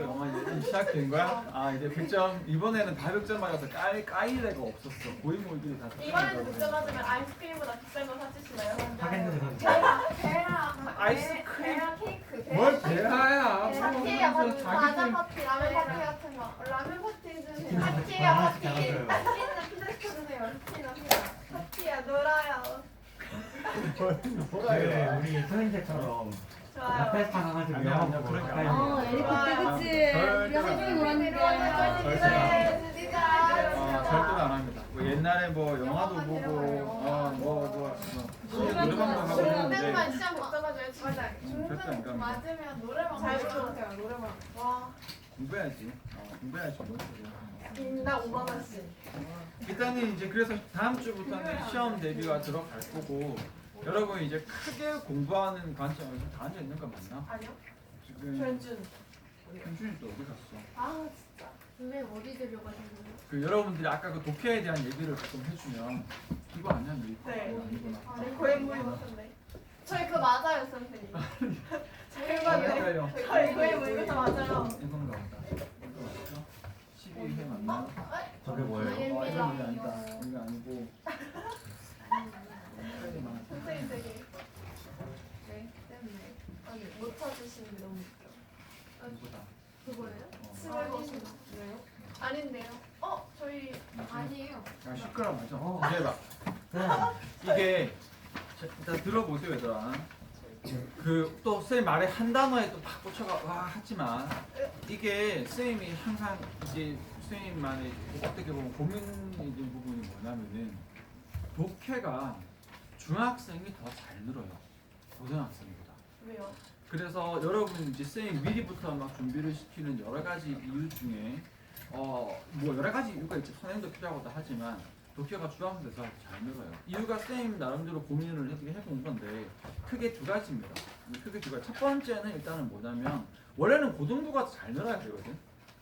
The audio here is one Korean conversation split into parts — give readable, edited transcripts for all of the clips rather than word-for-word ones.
영화 이제 시작된 거야? 아 이제 100점 이번에는 다 100점 맞아서 까일 애가 없었어. 고인물들이 다. 이번에는 100점 맞으면 아이스크림보다 비싼 거 사주시나요? 아이스크림. 베라 케이크. 뭘 배라야? 파티야 파티. 과자 자기들 파티. 라면 파티 같은 거. 라면 파티 해주세요. 파티야 파티. 파티는 피자 시켜주세요. 피자 피자. 파티야 놀아요. 뭐라 우리 선생님들처럼 좋아요. 앞에서 가가지고 아니야, 영화 아니야, 보고 그런 게 가까이 아니야. 오고. 에리 그때 그치? 우리가 새벽에 놀았는데. 절대로 안 합니다. 뭐 옛날에 뭐 영화도 보고 노래방도 하고 했는데 중간만 시험 못 잡아줘요. 맞아. 절대 안 갑니다. 맞으면 노래방 잘 부르세요. 노래방. 와. 공부해야지. 공부해야지 뭔 소리야. 인당 5만 원씩. 일단은 이제 그래서 다음 주부터는 시험 대비가 들어갈 거고 여러분 이제 크게 공부하는 관점에서 다 앉아 있는 거 맞나? 아니요. 지금 현준. 현준이 또 어디 갔어? 아 진짜. 분명 어디 데려가시는 그 여러분들이 아까 그 독해에 대한 얘기를 조금 해주면 이거 아니야 너 이거 네. 아니구나. 고행물이 같은데. 저희 그거 맞아요 선생님. 맞아요. 저희 고행물 이거 맞아요. 이건가 보다. 이거 맞죠? 12회 맞나? 저게 뭐예요? 이거 아니다. 이거 아니고. 선생님 되게. 네 때문에. 아니 못 찾으시는 게 너무 웃겨. 이거다. 그거예요? 어. 스물 거시네요? 아닌데요. 저희 아니에요. 아 시끄러 맞아. 어. 이제 봐. 이게 자, 일단 들어보세요 얘들아. 그 또 쌤 말에 한 단어에 또 팍 꽂혀가 와 하지만 이게 쌤이 항상 이제 쌤만의 어떻게 보면 고민인 부분이 뭐냐면은 독해가 중학생이 더 잘 늘어요 고등학생보다. 왜요? 그래서 여러분 이제 쌤이 미리부터 막 준비를 시키는 여러 가지 이유 중에 뭐 여러 가지 이유가 있지 선행도 필요하고도 하지만 독해가 중학생 돼서 잘 늘어요. 이유가 쌤 나름대로 고민을 해본 건데 크게 두 가지입니다. 크게 두 가지. 첫 번째는 일단은 뭐냐면 원래는 고등부가 더 잘 늘어야 되거든.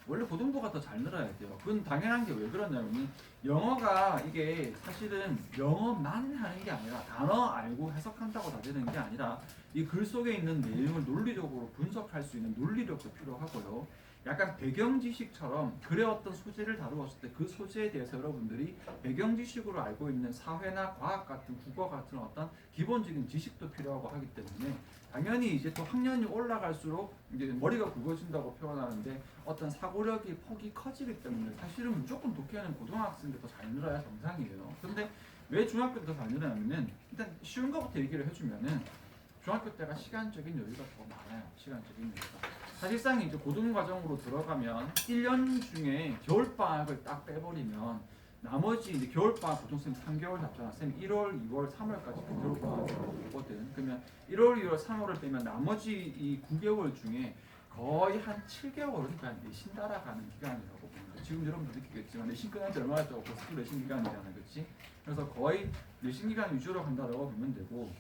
원래 고등부가 더 잘 늘어야 돼요. 그건 당연한 게 왜 그러냐면 영어가 이게 사실은 영어만 하는 게 아니라 단어 알고 해석한다고 다 되는 게 아니라 이 글 속에 있는 내용을 논리적으로 분석할 수 있는 논리력도 필요하고요. 약간 배경 지식처럼 글의 어떤 소재를 다루었을 때 그 소재에 대해서 여러분들이 배경 지식으로 알고 있는 사회나 과학 같은 국어 같은 어떤 기본적인 지식도 필요하고 하기 때문에 당연히 이제 또 학년이 올라갈수록 이제 머리가 굵어진다고 표현하는데 어떤 사고력이 폭이 커지기 때문에 사실은 무조건 독해는 고등학생들 더 잘 늘어야 정상이에요. 근데 왜 중학교 때 더 잘 늘어나면은 일단 쉬운 것부터 얘기를 해주면은 중학교 때가 시간적인 여유가 더 많아요. 시간적인 여유가. 사실상 이제 고등 과정으로 들어가면 1년 중에 겨울방학을 딱 빼버리면 나머지 이제 겨울방학 보통 쌤 3개월 잡잖아. 쌤 1월, 2월, 3월까지 겨울방학을 있거든. 그러면 1월, 2월, 3월을 빼면 나머지 이 9개월 중에 거의 한 7개월은 그냥 내신 따라가는 기간이라고 보면 돼. 지금 여러분도 느끼겠지만 내신 끝난 지 얼마나 됐다고 벌써 내신 기간이잖아. 그렇지? 그래서 거의 내신 기간 위주로 간다고 보면 되고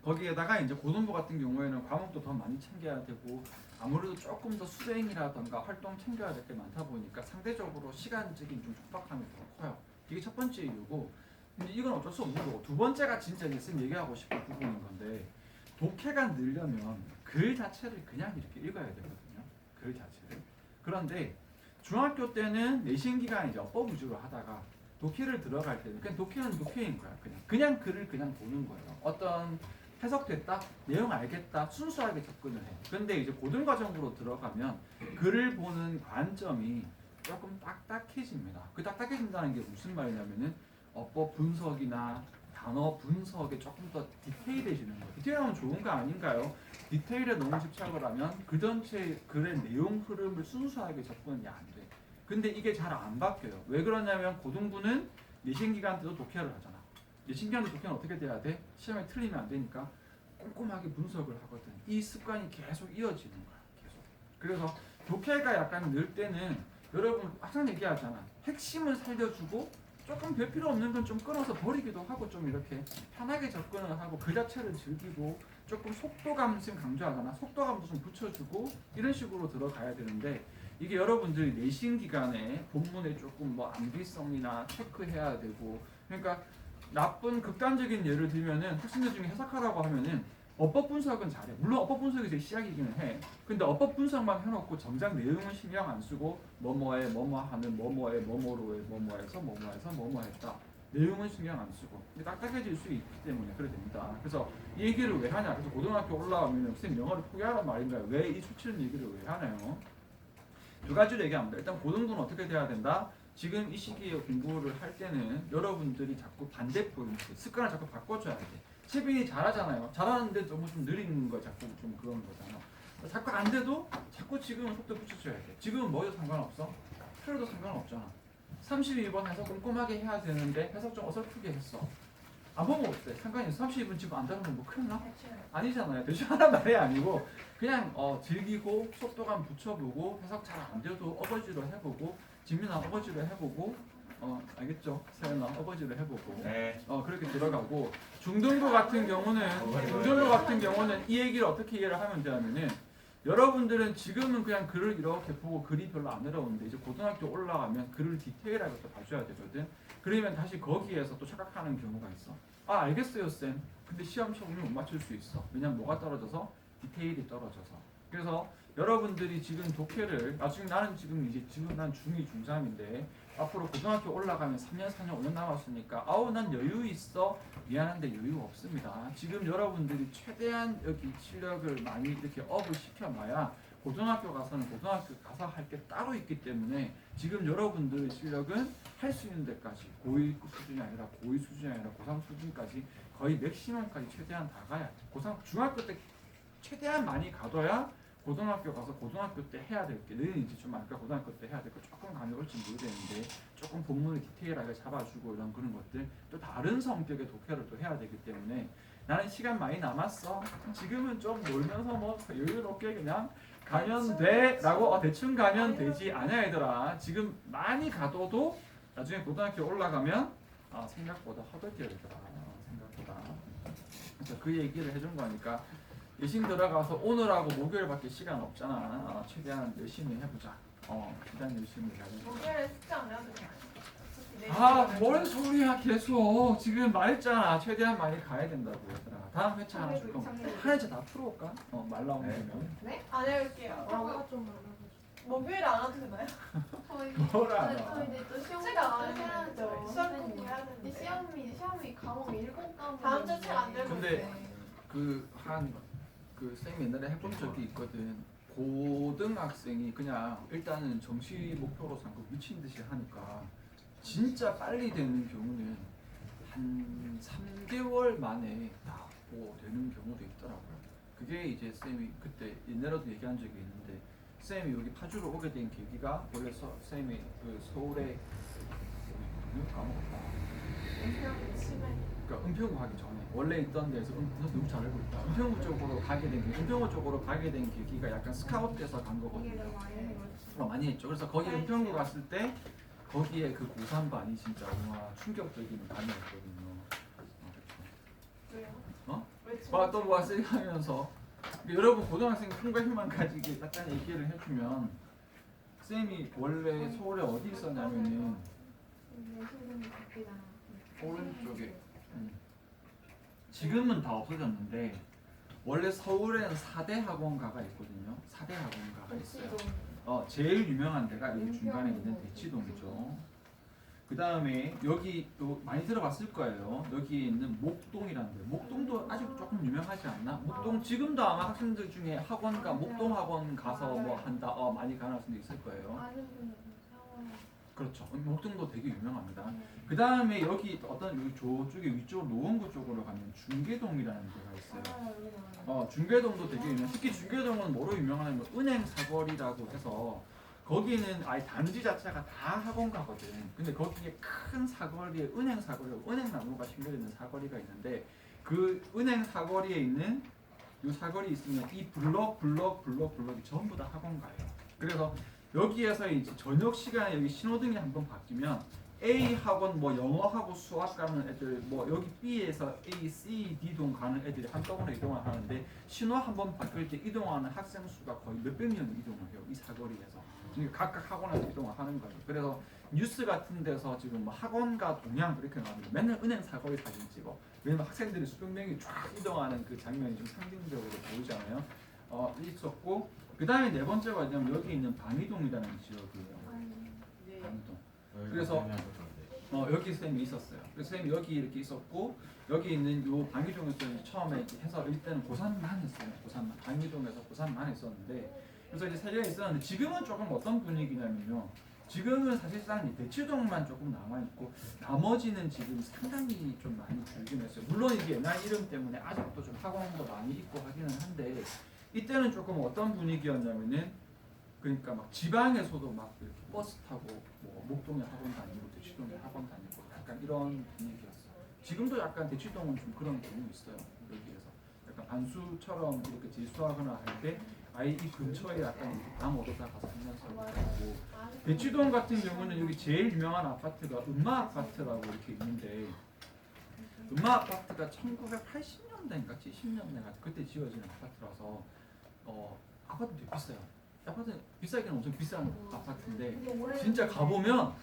거기에다가 이제 고등부 같은 경우에는 과목도 더 많이 챙겨야 되고 아무래도 조금 더 수행이라던가 활동 챙겨야 될 게 많다 보니까 상대적으로 시간적인 좀 촉박함이 더 커요. 이게 첫 번째 이유고 근데 이건 어쩔 수 없는 거고 두 번째가 진짜 이제 쌤 얘기하고 싶은 부분인 건데 독해가 늘려면 글 자체를 그냥 이렇게 읽어야 되거든요. 글 자체를. 그런데 중학교 때는 내신 기간 이제 어법 위주로 하다가 독해를 들어갈 때는 그냥 독해는 독해인 거야. 그냥 글을 그냥 보는 거예요. 어떤 해석됐다? 내용 알겠다? 순수하게 접근을 해. 근데 이제 고등과정으로 들어가면 글을 보는 관점이 조금 딱딱해집니다. 그 딱딱해진다는 게 무슨 말이냐면은 어법 분석이나 단어 분석에 조금 더 디테일해지는 거예요. 디테일하면 좋은 거 아닌가요? 디테일에 너무 집착을 하면 그 전체 글의 내용 흐름을 순수하게 접근이 안 돼. 근데 이게 잘 안 바뀌어요. 왜 그러냐면 고등부는 내신 기간 때도 독해를 하잖아. 내신 기간 때 독해는 어떻게 돼야 돼? 시험에 틀리면 안 되니까 꼼꼼하게 분석을 하거든. 이 습관이 계속 이어지는 거야. 계속. 그래서 독해가 약간 늘 때는 여러분 항상 얘기하잖아. 핵심을 살려주고 조금 별 필요 없는 건 좀 끊어서 버리기도 하고 좀 이렇게 편하게 접근을 하고 그 자체를 즐기고 조금 속도감 지금 강조하잖아. 속도감도 좀 붙여주고 이런 식으로 들어가야 되는데 이게 여러분들이 내신 기간에 본문에 조금 뭐 암기성이나 체크해야 되고 그러니까 나쁜 극단적인 예를 들면은 학생들 중에 해석하라고 하면은 어법 분석은 잘해. 물론 어법 분석이 제 시작이기는 해. 근데 어법 분석만 해놓고 정작 내용은 신경 안 쓰고 뭐뭐해 뭐뭐하는 뭐뭐해 뭐뭐로해 뭐뭐해서 뭐뭐해서 뭐뭐했다. 내용은 신경 안 쓰고 딱딱해질 수 있기 때문에 그래 됩니다. 그래서 이 얘기를 왜 하냐? 그래서 고등학교 올라가면 선생님 영어를 포기하란 말인가요? 왜 이 수치는 얘기를 왜 하나요? 두 가지로 얘기합니다. 일단 고등부는 어떻게 돼야 된다? 지금 이 시기에 공부를 할 때는 여러분들이 자꾸 반대 포인트, 습관을 자꾸 바꿔줘야 돼. 채빈이 잘하잖아요. 잘하는데 너무 좀 느린 거 자꾸 좀 그런 거잖아. 자꾸 안 돼도 자꾸 지금은 속도 붙여줘야 돼. 지금은 뭐여도 상관없어? 틀려도 상관없잖아. 32번 해서 꼼꼼하게 해야 되는데 해석 좀 어설프게 했어. 안 보면 어때? 상관이 없어. 32번 지금 안 되면 뭐 큰일 나? 아니잖아요. 대충 하란 말이 아니고 그냥 즐기고 속도감 붙여보고 해석 잘 안 돼도 어거지로 해보고 진민아 어거지로 해보고 알겠죠? 세연아 어거지로 해보고 네. 그렇게 들어가고 중등부 같은 경우는 이 얘기를 어떻게 이해를 하면 되냐면은 여러분들은 지금은 그냥 글을 이렇게 보고 글이 별로 안 어려운데 이제 고등학교 올라가면 글을 디테일하게 또 봐줘야 되거든. 그러면 다시 거기에서 또 착각하는 경우가 있어. 아 알겠어요 쌤. 근데 시험 쳐보면 못 맞출 수 있어. 왜냐면 뭐가 떨어져서? 디테일이 떨어져서. 그래서 여러분들이 지금 독해를 나중에 나는 지금 난 중2, 중3인데 앞으로 고등학교 올라가면 3년, 4년, 5년 남았으니까 아우 난 여유 있어. 미안한데 여유 없습니다. 지금 여러분들이 최대한 여기 실력을 많이 이렇게 업을 시켜놔야 고등학교 가서는 고등학교 가서 할 게 따로 있기 때문에 지금 여러분들의 실력은 할 수 있는 데까지 고1 수준이 아니라 고2 수준이 아니라 고3 수준까지 거의 맥시멈까지 최대한 다 가야 돼. 중학교 때 최대한 많이 가둬야 고등학교 가서 고등학교 때 해야 될 게 너희는 이제 좀 아까 고등학교 때 해야 될 거 조금 가능할지 모르겠는데 조금 본문을 디테일하게 잡아주고 이런 그런 것들 또 다른 성격의 독해를 또 해야 되기 때문에 나는 시간 많이 남았어. 지금은 좀 놀면서 뭐 여유롭게 그냥 가면 돼라고 대충 가면 되지 않아 얘들아. 지금 많이 가둬도 나중에 고등학교 올라가면 생각보다 허덕여 얘들아. 생각보다. 그래서 그 얘기를 해준 거니까 예신 들어가서 오늘하고 목요일밖에 시간 없잖아. 최대한 열심히 해보자. 최대한 열심히 해보자. 목요일에 숙제 안 해도 되나요? 뭔 소리야 계속. 지금 말했잖아. 최대한 많이 가야 된다고 얘들아. 다음 회차 하나 줄 거면 한 회차 다 풀어올까? 말 나오면. 네? 안 해볼게요. 목요일에 안 와도 되나요? 뭐라 저 이제 또 시험 숙제가 안 해야죠. 수학 공부해야 근데 되는데. 시험이 과목 7과목. 다음 주 책 안 들고 근데 있어요. 쌤 옛날에 해본 적이 있거든. 고등학생이 그냥 일단은 정시 목표로 삼고 미친 듯이 하니까 진짜 빨리 되는 경우는 한 3개월 만에 다 되는 경우도 있더라고요. 그게 이제 쌤이 그때 옛날에도 얘기한 적이 있는데 쌤이 여기 파주로 오게 된 계기가 원래 쌤이 그 서울에 까먹었다. 그러니까 은평구 가기 전에 원래 있던 데서 너무 잘 알고 있다. 은평구 쪽으로 가게 된 계기가 약간 스카웃돼서 간 거거든요. 많이 했죠. 그래서 거기 은평구 갔을 때 거기에 그 고3반이 진짜 와 충격적인 반이었거든요. 왜요? 또 뭐가 쓰리 하면서 여러분 고등학생 꿈과 희망 가지게 약간 얘기를 해주면 쌤이 원래 서울에 어디 있었냐면은 오른쪽에 지금은 다 없어졌는데 원래 서울에는 4대 학원가가 있거든요. 4대 학원가가 있어요. 제일 유명한 데가 여기 중간에 있는 대치동이죠. 그 다음에 여기 또 많이 들어봤을 거예요. 여기에 있는 목동이라는 데. 목동도 아직 조금 유명하지 않나? 목동 지금도 아마 학생들 중에 학원가 목동 학원 가서 뭐 한다 많이 가는 학생도 있을 거예요. 그렇죠. 목동도 되게 유명합니다. 그 다음에 여기 여기 저쪽에 위쪽으로 노원구 쪽으로 가면 중계동이라는 데가 있어요. 중계동도 되게 유명. 특히 중계동은 뭐로 유명하냐면 은행 사거리라고 해서 거기는 아예 단지 자체가 다 학원가거든. 근데 거기에 큰 사거리에 은행 나무가 심겨져 있는 사거리가 있는데 그 은행 사거리에 있는 이 사거리 있으면 이 블럭이 전부 다 학원가예요. 그래서 여기에서 이제 저녁 시간에 여기 신호등이 한번 바뀌면 A 학원 뭐 영어하고 수학 가는 애들 뭐 여기 B에서 A, C, D동 가는 애들이 한꺼번에 이동을 하는데 신호 한번 바뀔 때 이동하는 학생 수가 거의 몇백 명이 이동을 해요. 이 사거리에서. 그러니까 각각 학원에서 이동을 하는 거죠. 그래서 뉴스 같은 데서 지금 뭐 학원과 동양 이렇게 나오는데 맨날 은행 사거리 사진 찍어. 왜냐면 학생들이 수백 명이 쫙 이동하는 그 장면이 좀 상징적으로 보이잖아요. 있었고 그 다음에 네 번째가 뭐냐면 여기 있는 방이동이라는 지역이에요. 방이동. 그래서 여기 쌤이 있었어요. 그래서 쌤이 여기 이렇게 있었고 여기 있는 요 방이동에서 처음에 해서 이때는 고산만 했어요. 고산만 방이동에서 고산만 했었는데 그래서 이제 세 개가 있었는데 지금은 조금 어떤 분위기냐면요. 지금은 사실상 대치동만 조금 남아 있고 나머지는 지금 상당히 좀 많이 줄긴 했어요. 물론 이게 옛날 이름 때문에 아직도 좀 학원도 많이 있고 하기는 한데 이때는 조금 어떤 분위기였냐면은 그러니까 막 지방에서도 막 이렇게 버스 타고 뭐 목동에 학원 다니고 대치동에 학원 다니고 약간 이런 분위기였어요. 지금도 약간 대치동은 좀 그런 경우 있어요. 여기에서 약간 반수처럼 이렇게 재수하거나 할 때 아예 이 근처에 약간 이렇게 방 얻어다 가서 하면서 하고 대치동 같은 경우는 여기 제일 유명한 아파트가 음마 아파트라고 이렇게 있는데 음마 아파트가 1980년대인가 70년대인가 그때 지어진 아파트라서 아파트 되게 비싸요. 아파트 비싸긴 엄청 비싼 아파트인데 진짜 가보면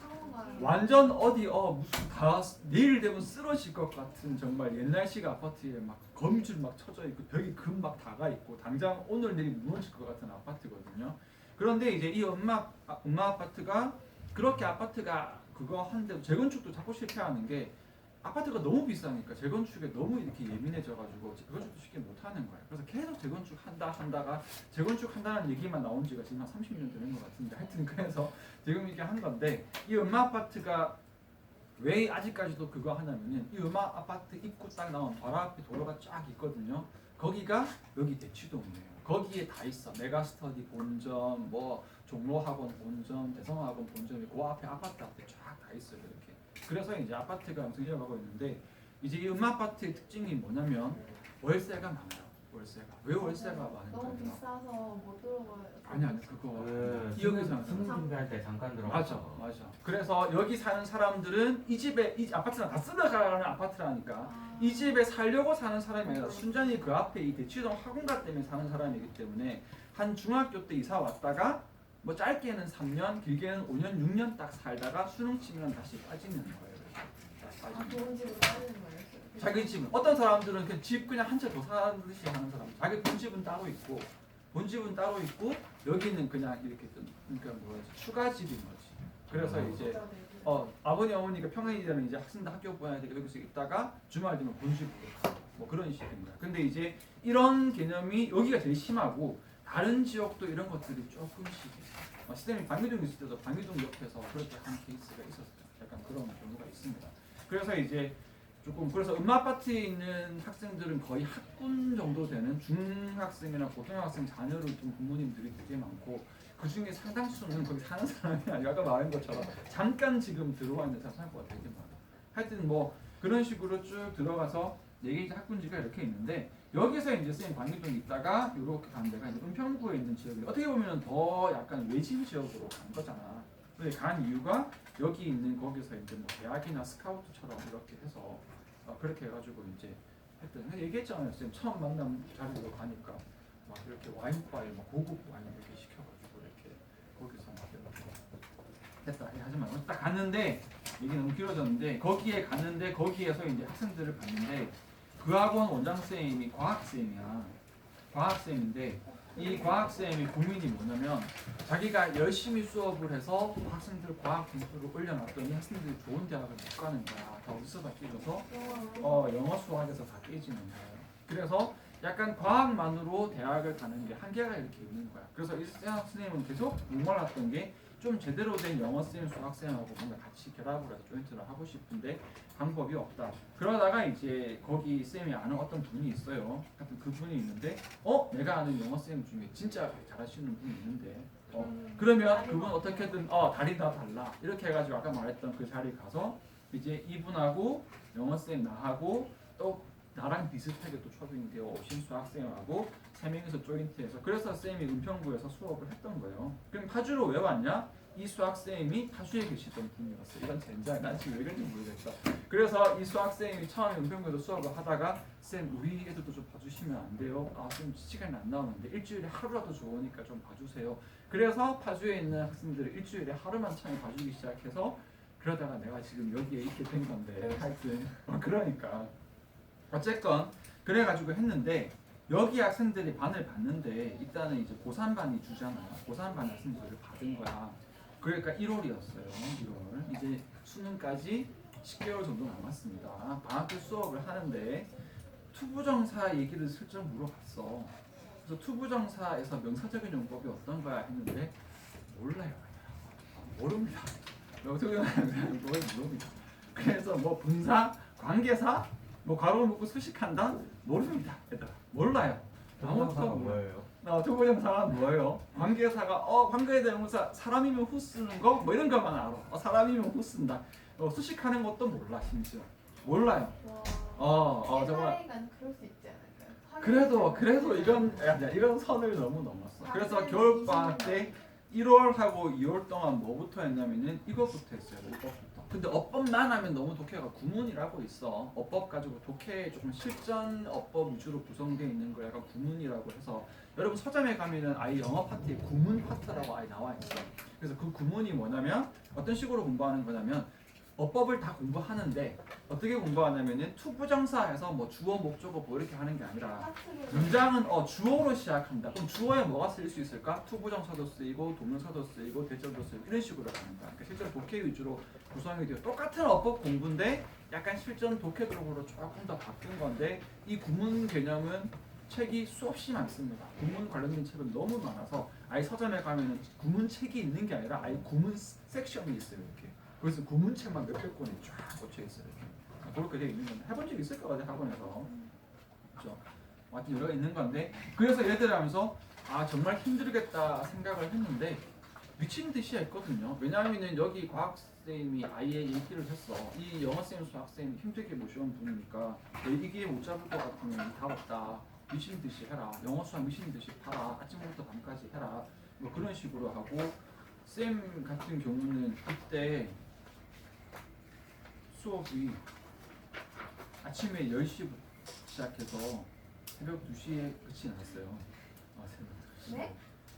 완전 어디 무슨 다 내일 되면 쓰러질 것 같은 정말 옛날식 아파트에 막 거미줄 막 쳐져 있고 벽이 금 막 다가 있고 당장 오늘 내일 무너질 것 같은 아파트거든요. 그런데 이제 이 음마 아파트가 그렇게 아파트가 그거 한데 재건축도 자꾸 실패하는 게 아파트가 너무 비싸니까 재건축에 너무 이렇게 예민해져가지고 재건축도 쉽게 못하는 거예요. 그래서 계속 재건축 한다가 재건축 한다는 얘기만 나온 지가 지금 한 30년 되는 것 같은데 하여튼 그래서 지금 이렇게 한 건데 이 음마 아파트가 왜 아직까지도 그거 하냐면은 이 음마 아파트 입구 딱 나오면 바로 앞에 도로가 쫙 있거든요. 거기가 여기 대치동이에요. 거기에 다 있어. 메가스터디 본점, 뭐 종로학원 본점, 대성학원 본점이 그 앞에 아파트 앞에 쫙 다 있어요. 이렇게. 그래서 이제 아파트가 엄청 이어가고 있는데 이제 이 음마 아파트의 특징이 뭐냐면 월세가 많아요. 월세가 왜 월세가 많을까요? 너무 비싸서 못 들어가요. 아니 그거 그 여기서 수능 준비할 때 잠깐 들어. 맞아. 그래서 여기 사는 사람들은 이 집에 이 아파트는 다 쓰러가는 아파트라니까 이 집에 살려고 사는 사람이 아니라 순전히 그 앞에 이 대치동 학원가 때문에 사는 사람이기 때문에 한 중학교 때 이사 왔다가 뭐 짧게는 3년, 길게는 5년, 6년 딱 살다가 수능 치면 다시 빠지는 거예요. 좋은 집으로 빠지는 거예요. 자기 집은 어떤 사람들은 그 집 그냥 한 채 더 사는 듯이 하는 사람. 자기 본집은 따로 있고 여기는 그냥 이렇게 그러니까 뭐지 추가 집인 거지. 그래서 이제 아버님 어머니가 평일이 되면 이제 학생들 학교 보내야 되니까 여기서 있다가 주말 되면 본집으로 가고 뭐 그런 식인 거야. 근데 이제 이런 개념이 여기가 제일 심하고 다른 지역도 이런 것들이 조금씩 있어요. 시대님 방위동 있을 때도 방위동 옆에서 그렇게 한 케이스가 있었어요. 약간 그런 경우가 있습니다. 그래서 이제 조금 그래서 음마 아파트에 있는 학생들은 거의 학군 정도 되는 중학생이나 고등학생 자녀를 둔 부모님들이 되게 많고 그 중에 상당수는 거기 사는 사람이 아니라 아까 말한 것처럼 잠깐 지금 들어와 있는 사람과 되게 많아. 하여튼 뭐 그런 식으로 쭉 들어가서 4개 학군지가 이렇게 있는데 여기서 이제 선생님 방위동에 있다가 이렇게 간 데가 이제 은평구에 있는 지역이 어떻게 보면 더 약간 외진 지역으로 간 거잖아. 근데 간 이유가 여기 있는 거기서 이제 뭐 대학이나 스카우트처럼 이렇게 해서 그렇게 해가지고 이제 했던 얘기했잖아요. 선생님 처음 만남 자리로 가니까 막 이렇게 와인바에 막 고급 와인 이렇게 시켜가지고 이렇게 거기서 막 이렇게 됐다 하지 말고 딱 갔는데 얘기 너무 길어졌는데 거기에 갔는데 거기에서 이제 학생들을 봤는데 그 학원 원장 선생님이 과학쌤이야. 과학쌤인데 이 과학쌤이 고민이 뭐냐면 자기가 열심히 수업을 해서 학생들 과학 점수를 올려놨더니 학생들이 좋은 대학을 못 가는 거야. 다 어디서 다 깨져서 영어 수학에서 다 깨지는 거예요. 그래서 약간 과학만으로 대학을 가는 게 한계가 이렇게 있는 거야. 그래서 이 선생님은 계속 목말랐던 게 좀 제대로 된 영어쌤, 수학쌤하고 뭔가 같이 결합을 해서 조인트를 하고 싶은데 방법이 없다. 그러다가 이제 거기 쌤이 아는 어떤 분이 있어요. 같은 그분이 있는데 내가 아는 영어쌤 중에 진짜 잘하시는 분이 있는데 그러면 그분 어떻게든 다리 다 달라 이렇게 해가지고 아까 말했던 그 자리에 가서 이제 이분하고 영어쌤 나하고 또 나랑 비슷하게 또 초등학교 오신 수학생하고 3명이서 조인트해서 그래서 쌤이 은평구에서 수업을 했던 거예요. 그럼 파주로 왜 왔냐? 이 수학쌤이 파주에 계시던 분이었어요. 이건 젠장, 난 지금 왜 그런지 모르겠어. 그래서 이 수학쌤이 처음에 은평구에서 수업을 하다가 쌤 우리 애들도 좀 봐주시면 안 돼요? 아 좀 시간이 안 나오는데 일주일에 하루라도 좋으니까 좀 봐주세요. 그래서 파주에 있는 학생들을 일주일에 하루만 참여 봐주기 시작해서 그러다가 내가 지금 여기에 있게 된 건데 하여튼 그러니까 어쨌건 그래가지고 했는데 여기 학생들이 반을 봤는데 일단은 이제 고3반이 주잖아요. 고3반 학생들을 받은 거야. 그러니까 1월이었어요. 1월. 이제 수능까지 10개월 정도 남았습니다. 방학 때 수업을 하는데 투부정사 얘기를 슬쩍 물어봤어. 그래서 투부정사에서 명사적인 용법이 어떤 거야 했는데 몰라요. 모릅니다. 투부정사 용법을 모릅니다. 그래서 뭐 분사, 관계사, 뭐 괄호 묶고 수식한다 모릅니다. 얘들아 몰라요. 동사가 뭐예요? 투부정사가 뭐예요? 관계사가 관계대명사 사람이면 후 쓰는 거 뭐 이런 것만 알아. 사람이면 후 쓴다. 수식하는 것도 몰라 심지어 몰라요. 와. 정말. 사이간 그럴 수 있지 않을까요? 그래도 이런 선을 너무 넘었어. 그래서 겨울방학 때 1월하고 2월 동안 뭐부터 했냐면은 이것부터 했어요. 이것부터. 근데 어법만 하면 너무 독해가 구문이라고 있어. 어법 가지고 독해 조금 실전 어법 위주로 구성되어 있는 거 약간 구문이라고 해서 여러분 서점에 가면은 아예 영어 파트에 구문 파트라고 아예 나와 있어. 그래서 그 구문이 뭐냐면 어떤 식으로 공부하는 거냐면 어법을 다 공부하는데 어떻게 공부하냐면은 투부정사에서 뭐 주어 목적어 뭐 이렇게 하는 게 아니라 문장은 주어로 시작한다. 그럼 주어에 뭐가 쓰일 수 있을까? 투부정사도 쓰이고 동명사도 쓰이고 대절도 쓰이고 이런 식으로 가는 거야. 그러니까 실전 독해 위주로 구성이 되어 똑같은 어법 공부인데 약간 실전 독해 도록으로 조금 더 바뀐 건데 이 구문 개념은 책이 수없이 많습니다. 구문 관련된 책은 너무 많아서 아예 서점에 가면은 구문 책이 있는 게 아니라 아예 구문 섹션이 있어요. 이렇게. 그래서 구문책만 몇백 권이 쫙 꽂혀 있어요. 이렇게. 그렇게 되어 있는 건데 해본 적 있을 것 같아요. 학원에서. 그렇죠? 완전 여러 있는 건데 그래서 얘들 하면서 정말 힘들겠다 생각을 했는데 미친 듯이 했거든요. 왜냐하면 여기 과학쌤이 아예 얘기를 했어. 이 영어쌤, 수학쌤 힘들게 모셔온 분이니까 이게 못 잡을 것 같으면 답 없다. 미친 듯이 해라. 영어, 수학 미친 듯이 봐라. 아침부터 밤까지 해라. 뭐 그런 식으로 하고 쌤 같은 경우는 그때 수업이 아침에 10시부터 시작해서 새벽 2시에 끝이 났어요. 새벽 2시. 네?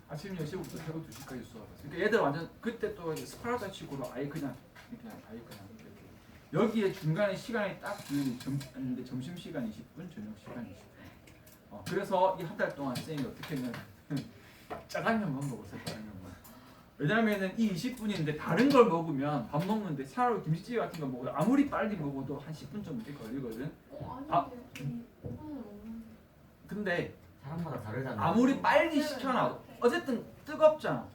아침 10시부터 새벽 2시까지 수업을 했어요. 그러니까 얘들 완전 그때 또 스파르타 식으로 아예 그냥 이렇게 여기에 중간에 시간이 딱 있는데 점심시간 20분, 저녁시간 20분. 그래서 이 한 달 동안 쌤이 어떻게 했냐면 짜장면만 먹었어요. 짜장면만. 왜냐면은 이 20분인데 다른 걸 먹으면 밥 먹는데 차라리 김치찌개 같은 거 먹어도 아무리 빨리 먹어도 한 10분 정도 걸리거든. 아닌데요. 5분을 먹는데. 근데 사람마다 다르잖아요. 아무리 빨리 시켜놔도 어쨌든 뜨겁잖아요.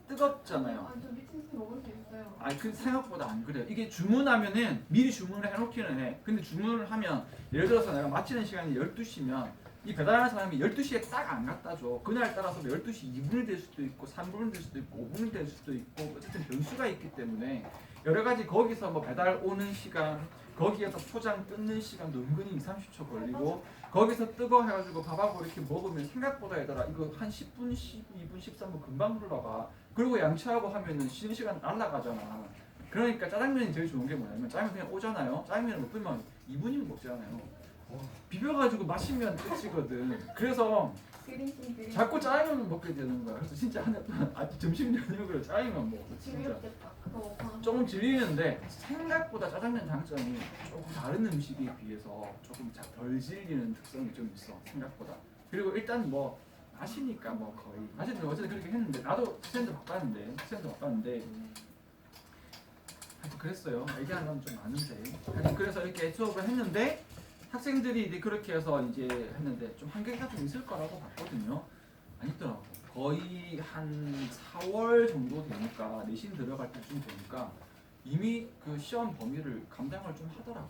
저 미친 듯이 먹을 수 있어요. 그 생각보다 안 그래요. 이게 주문하면은 미리 주문을 해놓기는 해. 근데 주문을 하면 예를 들어서 내가 마치는 시간이 12시면 이 배달하는 사람이 12시에 딱 안 갖다 줘. 그날 따라서 12시 2분이 될 수도 있고 3분이 될 수도 있고 5분이 될 수도 있고 어쨌든 변수가 있기 때문에 여러 가지 거기서 뭐 배달 오는 시간 거기에서 포장 뜯는 시간도 은근히 2, 30초 걸리고 거기서 뜨거 해가지고 밥하고 이렇게 먹으면 생각보다 얘들아 이거 한 10분, 12분, 13분 금방 흘러가. 그리고 양치하고 하면은 쉬는 시간 날라가잖아. 그러니까 짜장면이 제일 좋은 게 뭐냐면 짜장면 그냥 오잖아요. 짜장면을 못 불면 2분이면 먹잖아요. 비벼가지고 마시면 끝이거든. 그래서 자꾸 짜장면을 먹게 되는 거야. 그래서 진짜 한 달 동안 점심 저녁으로 짜장면 먹어. 진짜 질렸겠다. 그거 방송. 조금 질리는데 생각보다 짜장면 장점이 조금 다른 음식에 비해서 조금 덜 질리는 특성이 좀 있어. 생각보다. 그리고 일단 뭐 맛이니까 뭐 거의 맛있는 어쨌든 그렇게 했는데 나도 스탠드 바꿨는데 하여튼 그랬어요. 얘기하는 건 좀 많은데 하여튼 그래서 이렇게 수업을 했는데 학생들이 이제 그렇게 해서 이제 했는데 좀 한계가 좀 있을 거라고 봤거든요. 아니더라고. 거의 한 4월 정도 되니까 내신 들어갈 때쯤 되니까 이미 그 시험 범위를 감당을 좀 하더라고.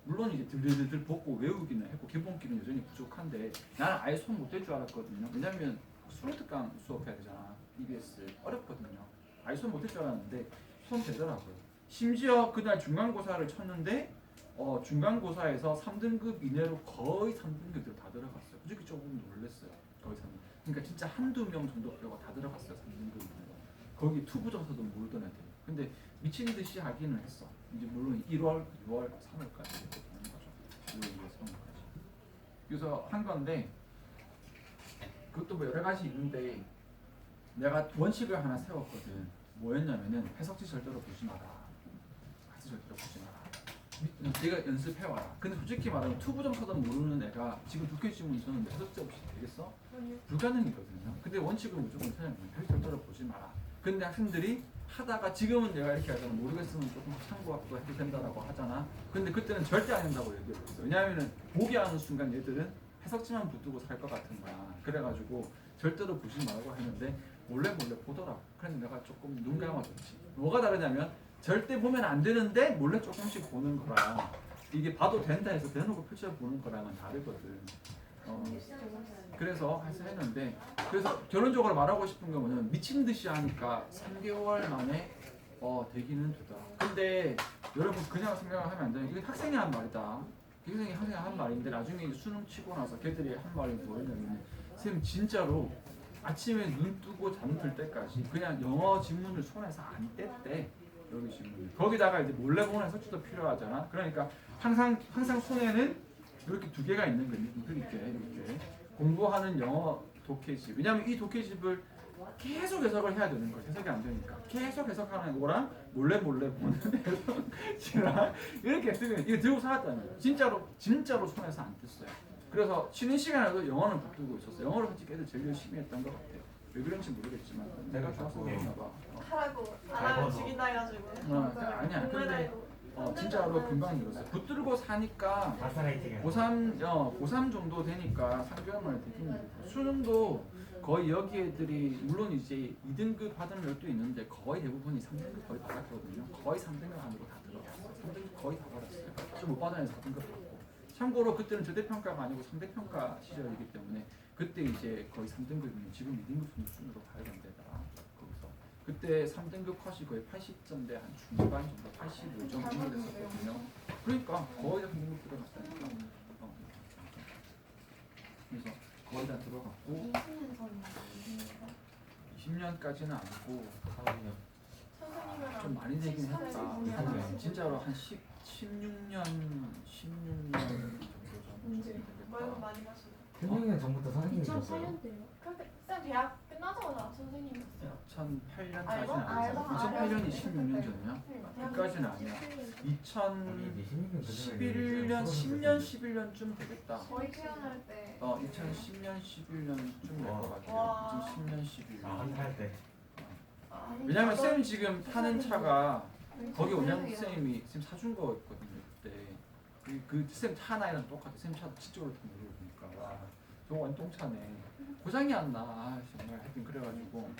물론 이제 들들들 보고 외우기는 했고 기본기는 여전히 부족한데 나는 아예 손 못 댈 줄 알았거든요. 왜냐면 수로특강 수업해야 되잖아. EBS 어렵거든요. 아예 손 못 댈 줄 알았는데 손 되더라고요. 심지어 그날 중간고사를 쳤는데 중간고사에서 3등급 이내로 거의 3등급들 다 들어갔어요. 솔직히 조금 놀랐어요. 거의 3등급. 그러니까 진짜 한두 명 정도 빼고 다 들어갔어요. 3등급 이내로. 거기 투부 점수도 모르던 애들. 근데 미친 듯이 하기는 했어. 이제 물론 1월, 6월, 3월까지 하는 거죠. 5월, 2월, 3월까지. 그래서 한 건데 그것도 뭐 여러 가지 있는데 내가 원칙을 하나 세웠거든. 뭐였냐면은 해석지 절대로 보지 마라. 해석지 절대로 보지 마라. 네가 연습해와라. 근데 솔직히 말하면 투부 점수도 모르는 애가 지금 독해 지문 쓰는데 해석지 없이 되겠어? 아니요. 불가능이거든요. 근데 원칙을 무조건 세우면 절대로 보지 마라. 근데 학생들이 하다가 지금은 내가 이렇게 하잖아. 모르겠으면 조금 참고하고 해도 된다라고 하잖아. 근데 그때는 절대 안 된다고 얘기했어. 왜냐하면 보기 하는 순간 얘들은 해석지만 붙들고 살 것 같은 거야. 그래가지고 절대로 보지 말라고 했는데 몰래 보더라고. 그래서 내가 조금 눈 감아줬지. 뭐가 다르냐면 절대 보면 안 되는데 몰래 조금씩 보는 거랑 이게 봐도 된다 해서 대놓고 펼쳐보는 거랑은 다르거든. 그래서 했는데 그래서 결론적으로 말하고 싶은 건 뭐냐면 미친 듯이 하니까 3개월 만에 되기는 되더라. 근데 여러분 그냥 생각하면 안 돼요. 이게 학생이 한 말이다. 학생이 한 말인데 나중에 이제 수능 치고 나서 걔들이 한 말이 뭐였냐면 선생님 진짜로 아침에 눈 뜨고 잠들 때까지 그냥 영어 지문을 손에서 안 뗐대. 여기 지문. 거기다가 이제 몰래 보는 해석지도 필요하잖아. 그러니까 항상 손에는 이렇게 두 개가 있는 거예요. 이렇게 공부하는 영어 독해집. 왜냐하면 이 독해집을 계속 해석을 해야 되는 거예요. 해석이 안 되니까. 계속 해석하는 거랑 몰래 보는 해석지랑 이렇게 쓰면 이거 들고 살았다는 거예요. 진짜로 손에서 안 뗐어요. 그래서 쉬는 시간에도 영어는 붙들고 있었어요. 영어를 솔직히 애들 제일 열심히 했던 것 같아요. 왜 그런지 모르겠지만 내가 좋아서 그랬나 봐. 하라고 안 하면 죽인다 해가지고. 아니야. 근데 진짜로 금방 늘었어요. 붙들고 사니까 가스라이팅. 고3 정도 되니까 3개월 만에 되긴 해요. 수능도 거의 여기 애들이 물론 이제 2등급 받은 애들도 있는데 거의 대부분이 3등급 거의 받았거든요. 거의 3등급 안으로 다 들어갔어요. 3등급 거의 다 받았어요. 좀 못 받은 애들 4등급 받고. 참고로 그때는 절대평가가 아니고 상대평가 시절이기 때문에 그때 이제 거의 3등급이면 지금 2등급 수준으로 가야 된다더라. 거기서 그때 3등급 컷이 거의 80점대 한 중반 정도 85점 정도 됐었거든요. 그러니까 거의 다 3등급 들어갔다니까. 그래서 거의 다 들어갔고 20년까지는 아니고 좀 많이 되긴 했다. 진짜로 한 16년 정도 말도 많이 마시고. 16년 전부터 선생님이셨어요? 2008년대요. 그렇게 쌤 대학 끝나자마자 선생님이었어요. 2008년까지는 알바? 아니죠. 2008년이 16년 전이야? 그까지는 아니야. 우리 이제 2011년, 10년, 11년쯤 되겠다. 저희 태어날 때 2010년, 11년쯤 될 것 같아요. 와. 2010년, 11년. 한살 때. 왜냐면 쌤 지금 타는 차가 거기 원장 쌤이 쌤 사준 거였거든요 그때. 그쌤 차 나이랑 똑같아. 쌤 차도 지쪽으로 타는 거 보니까 와, 저거 원통차네. 고장이 안 나. 아, 정말 하여튼 그래가지고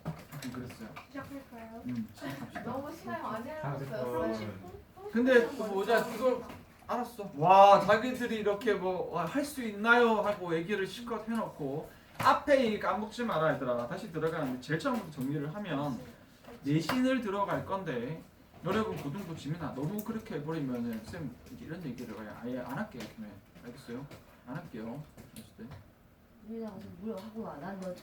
하여튼 그랬어요. 시작할까요? 시작합시다. 너무 시간이 많이 삼십 흘렀어요. 분. 30분? 근데 또 뭐자 이거 알았어. 와 자기들이 이렇게 뭐 할 수 있나요 하고 얘기를 실컷 해놓고 앞에 이 까먹지 마라 얘들아. 다시 들어가는데 제일 처음부터 정리를 하면 내신을 들어갈 건데 여러분 고등부 지민아 너무 그렇게 해버리면은 쌤 이런 얘기를 아예 안 할게요. 그러면 알겠어요? 안 할게요. 알았을 때. 우리가 가서 뭘 하고 와. 난너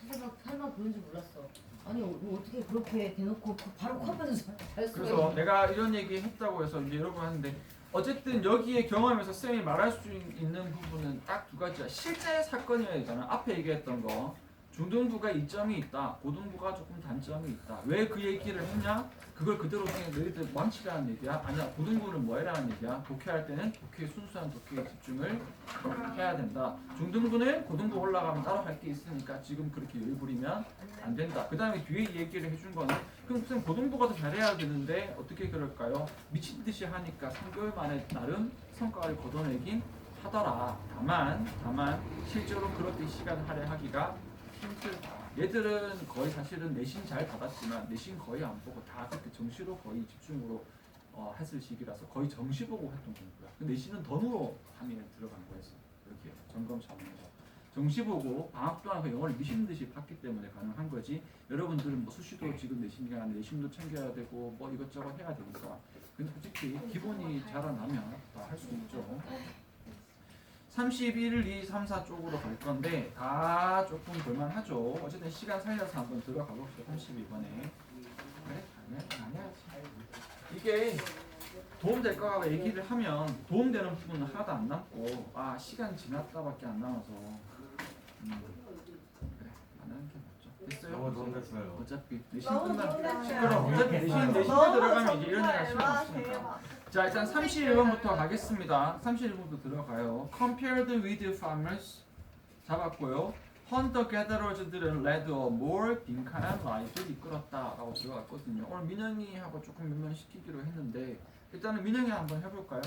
설마 보는 줄 몰랐어. 아니 뭐 어떻게 그렇게 대놓고 바로 컵에서 잘 수가 그래서 있냐. 내가 이런 얘기 했다고 해서 이제 여러분 하는데 어쨌든 여기에 경험에서 쌤이 말할 수 있는 부분은 딱 두 가지야. 실제 사건이어야 되잖아. 앞에 얘기했던 거. 중등부가 이점이 있다. 고등부가 조금 단점이 있다. 왜 그 얘기를 했냐? 그걸 그대로 그냥 너희들 망치라는 얘기야? 아니야. 고등부는 뭐 해라는 얘기야? 독해할 때는 순수한 독해에 집중을 해야 된다. 중등부는 고등부 올라가면 따로 할 게 있으니까 지금 그렇게 여유 부리면 안 된다. 그 다음에 뒤에 얘기를 해준 거는 그럼 쌤 고등부가 더 잘해야 되는데 어떻게 그럴까요? 미친 듯이 하니까 3개월 만에 나름 성과를 거둬내긴 하더라. 다만 실제로 그렇게 시간 할애하기가 힘들다. 얘들은 거의 사실은 내신 잘 받았지만 내신 거의 안 보고 다 그렇게 정시로 거의 집중으로 했을 시기라서 거의 정시 보고 했던 공부야. 근데 내신은 덤으로 함에 들어간 거였어. 이렇게 점검 차원에서 정시 보고 방학 동안 그 영어를 미친 듯이 봤기 때문에 가능한 거지. 여러분들은 뭐 수시도 지금 내신이가 내신도 챙겨야 되고 뭐 이것저것 해야 되니까. 근데 솔직히 기본이 자라나면 다 할 수 있죠. 31, 2, 3, 4 쪽으로 갈 건데 다 조금 볼만하죠. 어쨌든 시간 살려서 한번 들어가 봅시다. 32번에. 그래? 아니야. 이게 도움될 거라고 얘기를 하면 도움되는 부분은 하나도 안 남고 아 시간 지났다밖에 안 남아서 그래 안 하는 게 낫죠. 됐어요? 너무 도움됐어요. 어차피 내신 너무 끝나 도움됐어요. 시끄러워. 어차피 내신 들어가면 이제 이런 얘기 할 수가 없으니까. 자 일단 31번부터 가겠습니다. 31번부터 들어가요. Compared with farmers 잡았고요. 헌터 게더러즈들은 led a more 빈칸한 라이프를 이끌었다라고 들어갔거든요. 오늘 민영이하고 조금 변명시키기로 했는데 일단은 민영이 한번 해볼까요?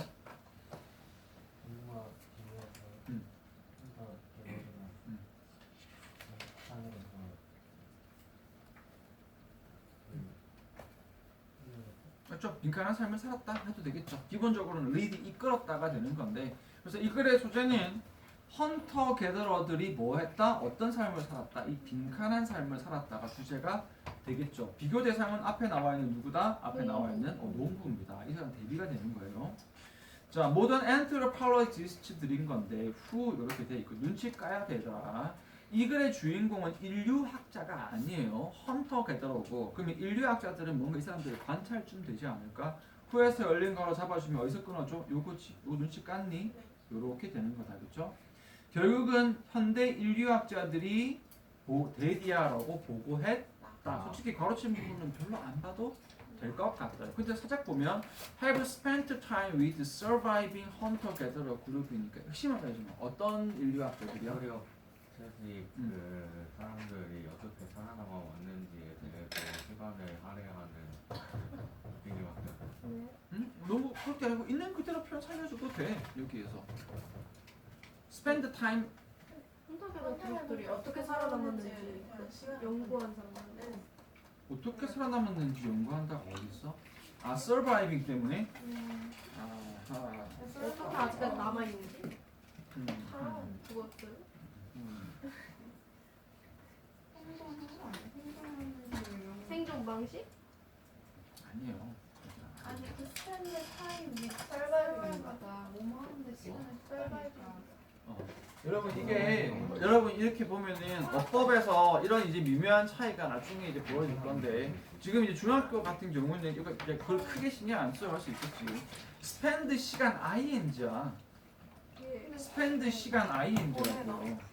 음. 그렇죠. 빈칸한 삶을 살았다 해도 되겠죠. 기본적으로는 리드 이끌었다가 되는 건데 그래서 이 글의 소재는 헌터 게더러들이 뭐 했다? 어떤 삶을 살았다? 이 빈칸한 삶을 살았다가 주제가 되겠죠. 비교 대상은 앞에 나와 있는 누구다? 앞에 나와 있는 농부입니다. 이 사람 대비가 되는 거예요. 자, 모던 anthropologists들인 건데 who 이렇게 돼 있고 눈치 까야 되더라. 이 글의 주인공은 인류학자가 아니에요. 헌터 게더러고. 그러면 인류학자들은 뭔가 이 사람들의 관찰쯤 되지 않을까? 후에서 열린 거로 잡아주면 어디서 끊어줘? 요거지. 요 눈치 깠니? 요렇게 되는 거다. 그렇죠? 결국은 현대 인류학자들이 데디아라고 보고했다. 솔직히 가로친 부분은 별로 안 봐도 될 것 같아요. 근데 살짝 보면 have spent time with surviving hunter gatherer 그룹이니까 핵심을 알려주면 어떤 인류학자들이요? 그리고 사실 그 사람들이 어떻게 살아남아왔는지에 대해서 시간을 할애하는 비교학자. 응? 너무 그렇게 알고 있는 그대로 표현 살려줘도 돼. 여기에서 spend time 혼자계도 그룹들이 어떻게 살아남았는지 연구한 사람들. 어떻게 살아남았는지 연구한다가 어디 있어? 아 surviving 때문에? 아하. 어떻게 아직까지 남아있는지 음. 그것들. 생존 방식? 아니에요. 아니 그 스탠드 타임 및 설발마다 뭐뭐 하는데 시간을 써야니까. 여러분 이게 여러분 이렇게 보면은 어법에서 이런 이제 미묘한 차이가 나중에 이제 보여질 건데 지금 이제 중학교 같은 경우는 이거 이제 그걸 크게 신경 안 써도 할 수 있겠지. spend 시간 ing야. spend 시간 ing라고.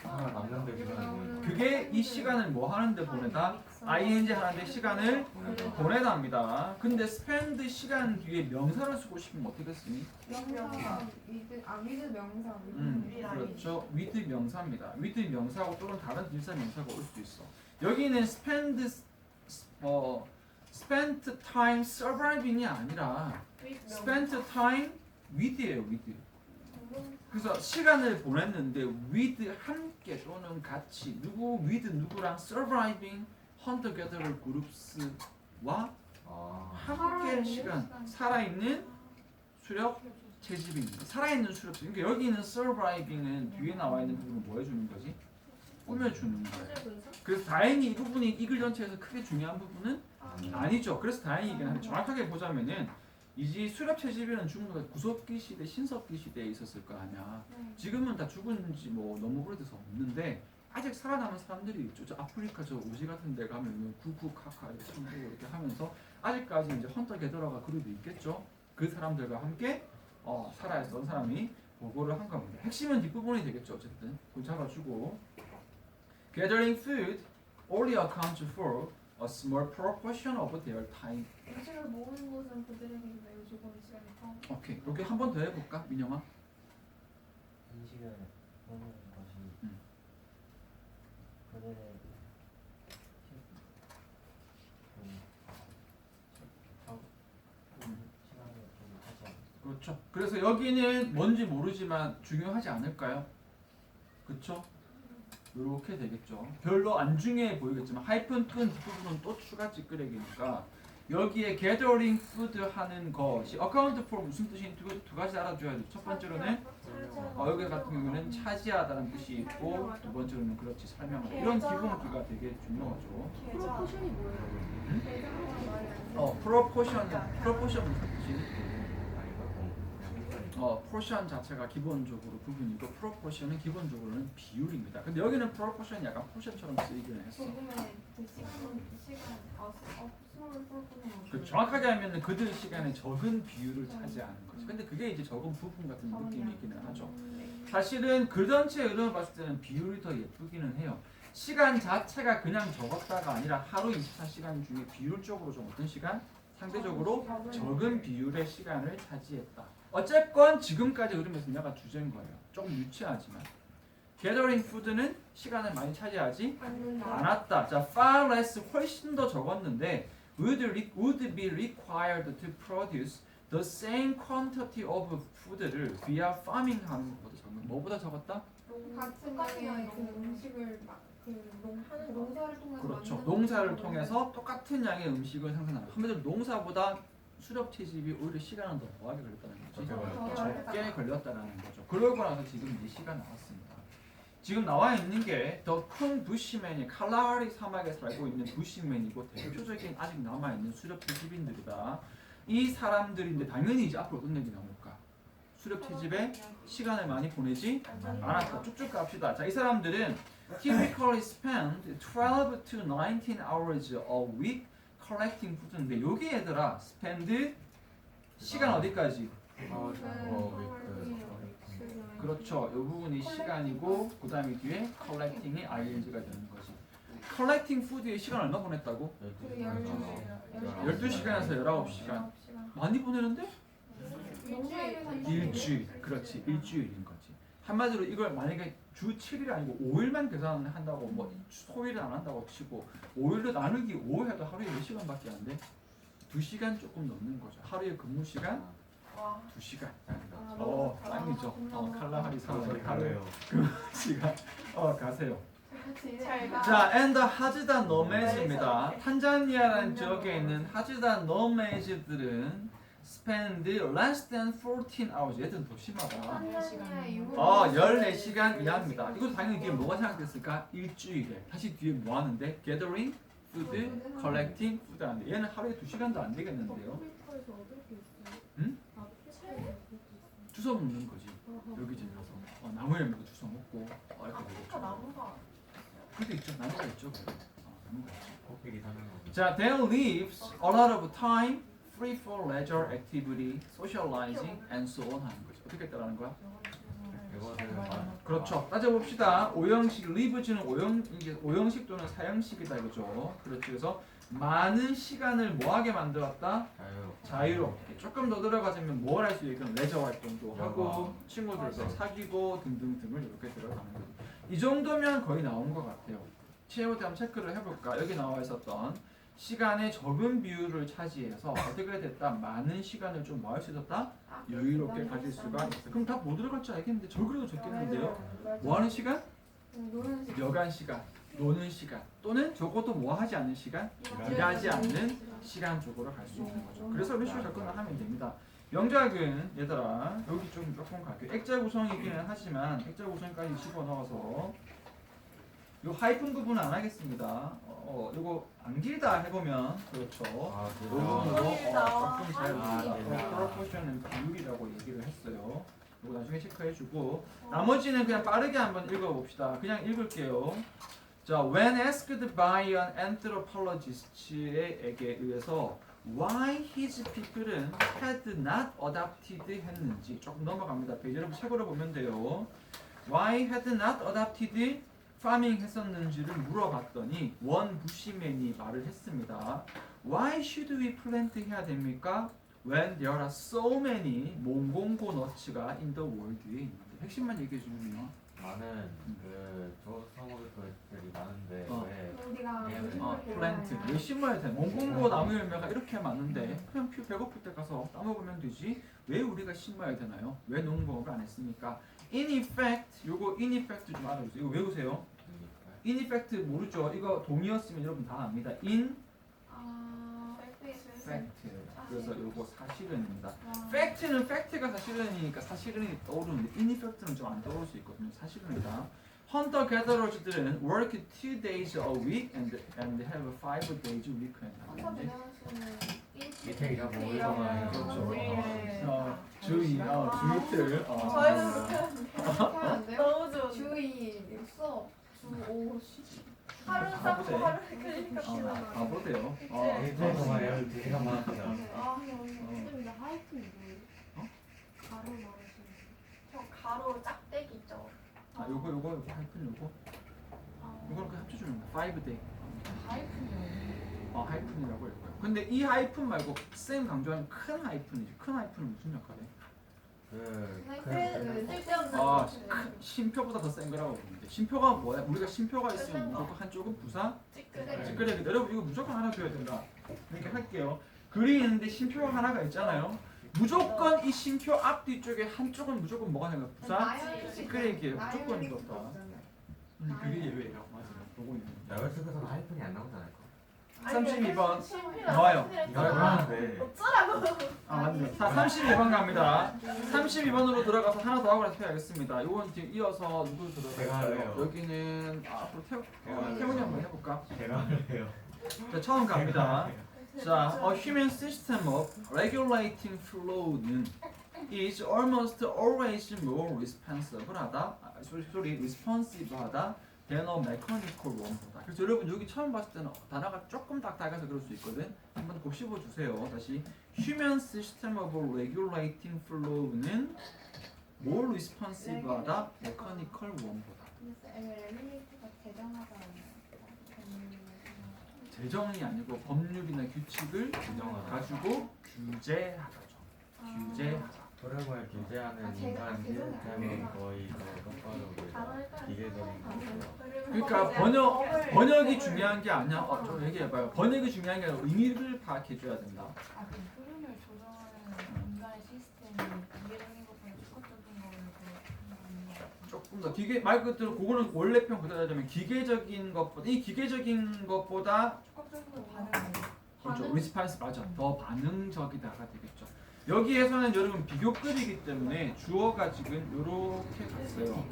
남는데 시간이 그게 이 시간을 뭐 하는데 보내다? ing 하는데 시간을 보내답니다. 근데 spend 시간 뒤에 명사를 쓰고 싶으면 어떻게 쓰니? 명사, 위드 명사. 그렇죠. with 명사입니다. with 명사하고 또는 다른 일사 명사가 올 수도 있어. 여기는 spend time surviving이 아니라 spent time with예요. with. 그래서 시간을 보냈는데 with 함께 또는 같이 누구 with 누구랑 surviving hunter gatherer groups와 함께 시간 살아있는 수렵 채집입니다. 살아있는 수렵 채집. 그러니까 여기는 surviving은 뒤에 나와 있는 부분을 뭐 해주는 거지? 꾸며주는 거예요. 그래서 다행히 이 부분이 이 글 전체에서 크게 중요한 부분은 아니죠. 그래서 다행이긴 한데 정확하게 보자면은 이제 수렵 채집에는 중국의 구석기 시대, 신석기 시대에 있었을 거 아니야. 지금은 다 죽은 지 뭐 너무 오래돼서 없는데 아직 살아남은 사람들이 있죠. 저 아프리카 저 오지 같은 데 가면 쿠쿠카카 천국 이렇게 하면서 아직까지 이제 헌터 게더러가 그룹이 있겠죠. 그 사람들과 함께 살아있던 사람이 보고를 한 겁니다. 핵심은 뒷부분이 되겠죠. 어쨌든 그걸 잡아주고 gathering food only accounts for a small proportion of their time. 음식을 모으는 것은 그들에게 매우 조금 시간이 오케이. 이렇게 한 번 더 해볼까, 민영아? 인식을 보는 것이 그들의 시간을 좀 하지 않습니다. 그렇죠. 그래서 여기는 뭔지 모르지만 중요하지 않을까요? 그렇죠? 이렇게 되겠죠. 별로 안 중요해 보이겠지만 하이픈 끈 뒷부분은 또 추가 찌끄레기니까 여기에 gathering food 하는 것이 account for 무슨 뜻인 두 가지 알아줘야 돼. 첫 번째로는 여기 같은 경우는 차지하다는 뜻이 있고 두 번째로는 그렇지 설명하다. 이런 기본기가 되게 중요하죠. 프로포션이 뭐예요? proportion 무슨 뜻이? 포션 자체가 기본적으로 부분이고 프로포션은 기본적으로는 비율입니다. 근데 여기는 프로포션이 약간 포션처럼 쓰이기는 했어. 조금의 그 시간 스몰 폴포는 그 정확하게 하면은 그들 시간에 적은 비율을 차지하는 거지. 근데 그게 이제 적은 부분 같은 느낌이 있기는 하죠. 사실은 글 전체 흐름을 봤을 때는 비율이 더 예쁘기는 해요. 시간 자체가 그냥 적었다가 아니라 하루 24시간 중에 비율적으로 좀 어떤 시간? 상대적으로 적은 비율의 시간을 차지했다. 어쨌건 지금까지 흐름에서 내가 주제인 거예요. 조금 유치하지만 gathering food는 시간을 많이 차지하지 않았다. 자, far less 훨씬 더 적었는데 would be required to produce the same quantity of food를 via farming 하는 것보다 적은. 뭐보다 적었다? 같은 양의 그 음식을 막그 농사를 통해서 그렇죠. 만드는 농사를 것처럼. 통해서 똑같은 양의 음식을 생산하는. 한마디로 농사보다 수렵 채집이 오히려 시간은 더 더하게 걸렸다는 거지. 적게 걸렸다는 거죠. 그러고 나서 지금 이 시가 나왔습니다. 지금 나와 있는 게 더 큰 부시맨이 칼라하리 사막에 살고 있는 부시맨이고 대표적인 아직 남아 있는 수렵 채집인들이다. 이 사람들인데 당연히 이제 앞으로 어떤 얘기 나올까? 수렵 채집에 시간을 많이 보내지 않았다. 쭉쭉 갑시다. 자, 이 사람들은 typically spend 12 to 19 hours a week collecting food인데 여기 얘들아 spend 시간 어디까지? 그렇죠. 이 부분이 시간이고 그 다음에 뒤에 collecting이 ing가 되는 거지. collecting food에 시간 얼마 보냈다고? 12시간에서 19시간. 많이 보내는데? 일주일. 그렇지. 일주일인 거지. 한마디로 이걸 만약에 주 7일 아니고 5일만 계산을 한다고 뭐 소일을 안 한다고 치고 5일로 나누기 5 해도 하루에 몇 시간밖에 안 돼? 2시간 조금 넘는 거죠. 하루에 근무 시간 2시간. 짱이죠. 칼라하리 사막에 하루에 근무 시간. 가세요. 자, and the 하지다 노매즈입니다. 탄자니아라는 지역에 있는 하지다 노매즈들은 spend less than 14 hours. 얘들은 더 심하다. 14시간 이하입니다. 이것도 당연히 뒤에 뭐가 생각됐을까? 일주일에. 다시 뒤에 뭐 하는데? gathering, food, collecting, food 하는데 얘는 하루에 2시간도 안 되겠는데요. 응? 주워 먹는 거지. 여기 지금 가서 나무 열매도 주워 먹고 이렇게 되겠죠. 그것도 있죠. 나무가 있죠. 나무가 있죠. 자, they leaves a lot of time free for leisure activity, socializing, and so on 하는 거죠. 어떻게 따라하는 거야? 그렇죠. 따져봅시다. 오형식, leaves는 오형식 또는 사형식이다 이거죠. 그렇죠. 그래서 많은 시간을 뭐하게 만들었다? 자유롭게. 조금 더 들어가자면 뭘 할 수 있겠는 레저 활동도 하고 친구들과 사귀고 등등등을 이렇게 들어가는 거죠. 이 정도면 거의 나온 것 같아요. 체험을 한번 체크를 해볼까? 여기 나와 있었던 시간의 적은 비율을 차지해서 어떻게 됐다? 많은 시간을 좀 뭐 할 수 있었다? 여유롭게 가질 수가 있어. 그럼 다 뭐 들어갈지 알겠는데 저그래도 적겠는데요? 뭐 하는 시간? 여간 시간, 노는 시간 또는 적어도 뭐 하지 않는 시간? 일하지 않는 시간 쪽으로 갈 수 있는 거죠. 그래서 루시오 접근을 하면 됩니다. 명작은 얘들아 여기 조금 갈게요. 액자 구성이기는 하지만 액자 구성까지 집어넣어서 요 하이픈 부분은 안 하겠습니다. 요거 안 길다 해보면 그렇죠. 요 부분으로 조금 잘 프로포션은 비율이라고 얘기를 했어요. 요거 나중에 체크해주고 나머지는 그냥 빠르게 한번 읽어봅시다. 그냥 읽을게요. 자, when asked by an anthropologist에게 의해서 why his people은 had not adopted 했는지 조금 넘어갑니다. 페이지 여러분 책으로 보면 돼요. why had not adopted farming 했었는지를 물어봤더니 원 부시맨이 말을 했습니다. Why should we plant 해야 됩니까? When there are so many 몽공고 너츠가 in the world에 있는데 핵심만 얘기해 주면요. 많은 그 조성물들이 많은데 왜 플랜트 왜 심어야 돼? 몽공고 나무 열매가 이렇게 많은데 그냥 배고플 때 가서 따먹으면 되지. 왜 우리가 심어야 되나요? 왜 농부가 안 했습니까? In effect, 요거 in effect 좀 알아주세요. 이거 외우세요. in effect 모르죠? 이거 동의었으면 여러분 다 압니다. in fact. 그래서 요거 사실은입니다. fact는 fact가 사실은이니까 사실은이 떠오르는데 in effect는 좀 안 떠오를 수 있거든요. 사실은이다. 헌터 게더러즈들은 work 2 days a week and have 5 days weekend. 혼자 대단하시는 밑에 일하고 올라가는 그렇죠. 네. 주입들. 저희는 그렇게 하는데 그렇게 하면 안 돼요? 너무 좋은데. 주의 수업 주5 쉬. 하루 쌓고 하루 클리니까 아, 바보세요. 일주일 동안 12시간만 합니다. 아, 선생님 나 하이튼 뭐예요? 가로 말하시는 저 가로 짝대기 있죠. 요거 하이픈 요거. 이거는 그 합쳐주는 거. 5day. 하이튼이요. 하이픈이라고 할 거예요. 근데 이 하이픈 말고 쌤 강조하는 큰 하이픈이지. 큰 하이픈은 무슨 역할이에요? 쓸데없는 심표보다 더 센 거라고 보는데 심표가 뭐야? 우리가 심표가 있으면 무조건 한쪽은 부사 찌끄레기. 여러분 이거 무조건 하나 줘야 된다. 이렇게 할게요. 글이 있는데 심표가 하나가 있잖아요. 무조건 이 심표 앞 뒤쪽에 한쪽은 무조건 뭐가 되는 거야? 부사 찌끄레기예요. 무조건 이렇다. 그게 예외예요. 맞아요. 보고 있는 거. 야외측에서는 하이픈이 안 나오지 않을까? 32번 나와요. 나오는데 어쩌라고. 맞네. 자, 32번 갑니다. 32번으로 들어가서 하나 더 하고 나서 해야겠습니다. 요건 뒤에 이어서 누구 제가 들어갈까요? 할래요. 여기는 앞으로 태훈이 한번 해볼까? 제가 할래요. 자, 처음 갑니다. 자, a human system of regulating flow는 is almost always more responsible하다. responsive하다. than a mechanical one보다. 그래서 여러분 여기 처음 봤을 때는 단어가 조금 딱딱해서 그럴 수 있거든. 한번 곱씹어 주세요. 다시 human system of regulating flow는 more responsive하다. mechanical one보다. 레미네이트가 대정하다. 제정이 아니고 법률이나 규칙을 가지고 규제하다죠. 규제하다. 흐름을 규제하는 인간 시스템은 거의 똑바로 기계적인 거죠. 그러니까 번역이 중요한 게 아니야. 좀 얘기해봐요. 번역이 중요한 게 아니라 의미를 파악해줘야 된다. 그 흐름을 조정하는 인간의 시스템이 기계적인 것보다 적극적인 거를 조금 더 기계 말 그대로 그거는 원래편 그대로 하자면 기계적인 것보다 적극적으로 반응하는 그렇죠. 리스판스 맞아. 더 반응적이다가 되겠죠. 여기에서는 여러분 비교급이기 때문에 주어가 지금 요렇게 갔어요.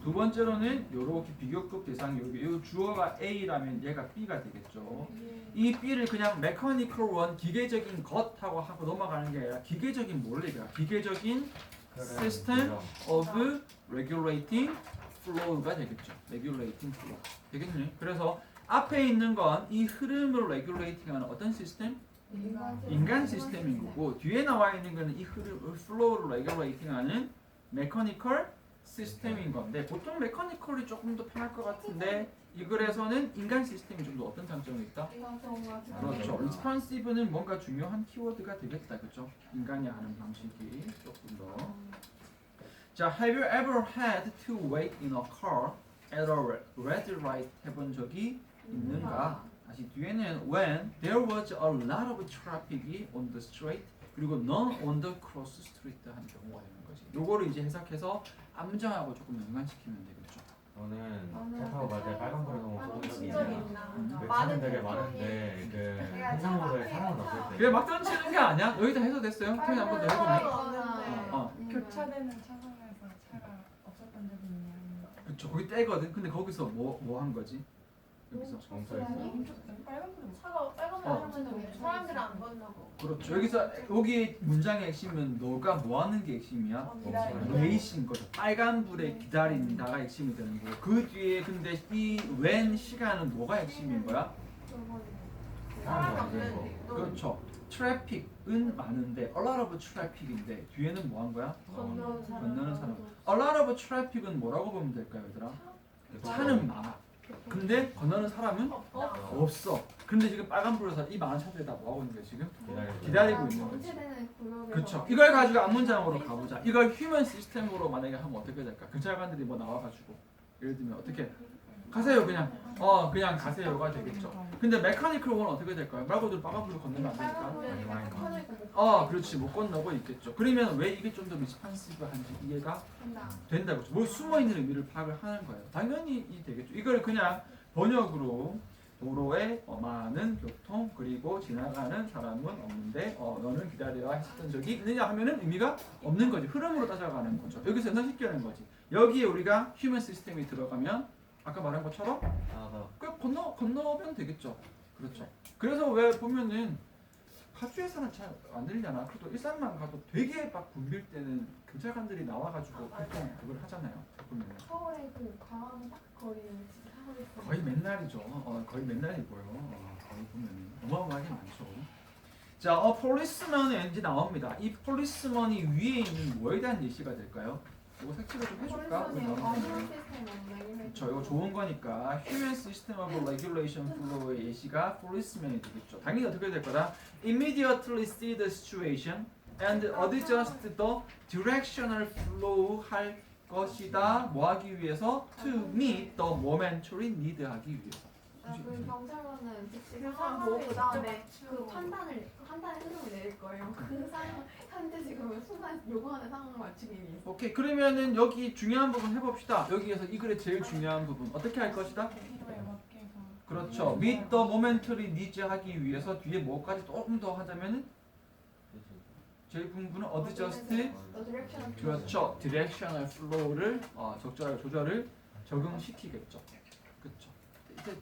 두 번째로는 요렇게 비교급 대상이 여기 요 주어가 A라면 얘가 B가 되겠죠. 이 B를 그냥 메커니컬 원 기계적인 것하고 하고 넘어가는 게 아니라 기계적인 뭐를 얘기해요? 기계적인 시스템 of regulating flow가 되겠죠. regulating flow 되겠네. 그래서 앞에 있는 건 이 흐름을 regulating하는 어떤 시스템? 인간 시스템인 거고 뒤에 나와 있는 거는 이 흐름, 플로우를 regulating하는 메커니컬 시스템인 건데 보통 메커니컬이 조금 더 편할 것 같은데 이 글에서는 인간 시스템이 좀 더 어떤 장점이 있다? 그렇죠. responsive는 뭔가 중요한 키워드가 되겠다, 그렇죠? 인간이 하는 방식이 조금 더. 자, have you ever had to wait in a car at a red light 해본 적이 있는가? 다시 뒤에는 when there was a lot of traffic on the street 그리고 none on the cross street 하는 경우가 되는 거지. 요거를 이제 해석해서 암정하고 조금 연관시키면 되겠죠. 저는 차 타고 갈 때 빨간불에 너무 본 적이 적이 있어요. 있나? 차는 되게 많은데 그 횡단보도에 사람은 없을 때 그게 막 던지는 게 아니야? 여기다 해석됐어요? 태훈이 한번 더 해보네. 없는데. 교차되는 차선에서 차가 없었던 적이 있냐면 그쵸. 거기 때거든. 근데 거기서 뭐 한 거지? 여기서. 멈춰있어. 빨간불이 차가 빨간불 사람들은 안 건너고. 그렇죠. 여기 문장의 핵심은 너가 뭐 하는 게 핵심이야? 웨이신 거죠. 빨간 불에 기다린다가 핵심이 되는 거고 그 뒤에 근데 이 when 시간은 뭐가 핵심인 거야? 사람 없는 그렇죠. 트래픽은 많은데 a lot of traffic인데 뒤에는 뭐 한 거야? 건너는 사람. a lot of traffic은 뭐라고 보면 될까요, 얘들아? 차는 많아. 근데 건너는 사람은 없어. 근데 지금 빨간불에서 이 많은 차들이 다 뭐하고 있는 거야 지금? 기다리고 있는 거지. 그렇죠. 이걸 가지고 앞문장으로 가보자. 이걸 휴먼 시스템으로 만약에 하면 어떻게 될까? 경찰관들이 뭐 나와가지고 예를 들면 어떻게 가세요 그냥 그냥 가세요가 되겠죠. 근데 메카니컬 원은 어떻게 될까요? 말 그대로 빨간불을 건너면 안 되니까. 그렇지 못 건너고 있겠죠. 그러면 왜 이게 좀 더 리스판시브한지 이해가 된다고. 뭐 숨어 있는 의미를 파악을 하는 거예요. 당연히 이 되겠죠. 이걸 그냥 번역으로 도로에 많은 교통 그리고 지나가는 사람은 없는데 너는 기다려야 했었던 적이 있느냐 하면은 의미가 없는 거지. 흐름으로 따라가는 거죠. 여기서 연상시키는 거지. 여기에 우리가 휴먼 시스템이 들어가면 아까 말한 것처럼 나도 건너면 되겠죠. 그렇죠. 그래서 왜 보면은 파주에서는 잘 안 들리잖아. 그래도 일산만 가도 되게 막 붐빌 때는 경찰관들이 나와가지고 보통 그걸 하잖아요. 보면은 서울에 그 광화문 딱 거리를 지금 하고 있어요. 거의 맨날이죠. 거의 맨날이고요. 거의 보면은 어마어마하게 많죠. 자, policeman은 이제 나옵니다. 이 policeman이 위에 있는 뭐에 대한 예시가 될까요? 이거 색칠을 좀 해줄까? 우리 폴리스는 나오는 마지막 시스템 레귤레이션. 저 이거 좋은 거니까 Human System of Regulation Flow의 예시가 policeman이 되겠죠. 당연히 어떻게 될 거다? Immediately see the situation and adjust the directional flow 할 것이다. 뭐 하기 위해서? To meet the momentary need 하기 위해서. 그 경찰관은 즉시 그 상황 상황을 보고 그다음에 직접 그 맞추고. 판단의 흐름을 내릴 거예요. 그 상황 현재 지금 순간 요구하는 상황을 맞추기 위해서. 오케이, 그러면은 여기 중요한 부분 해봅시다. 여기에서 이 글의 제일 중요한 부분 어떻게 할 것이다? 필요에 맞게 해서 그렇죠. meet the momentary needs 하기 위해서 뒤에 뭐까지 조금 더 하자면은 제일 부분은 adjust The direction of 그렇죠. directional flow를 적절하게 조절을 적용시키겠죠. 그렇죠.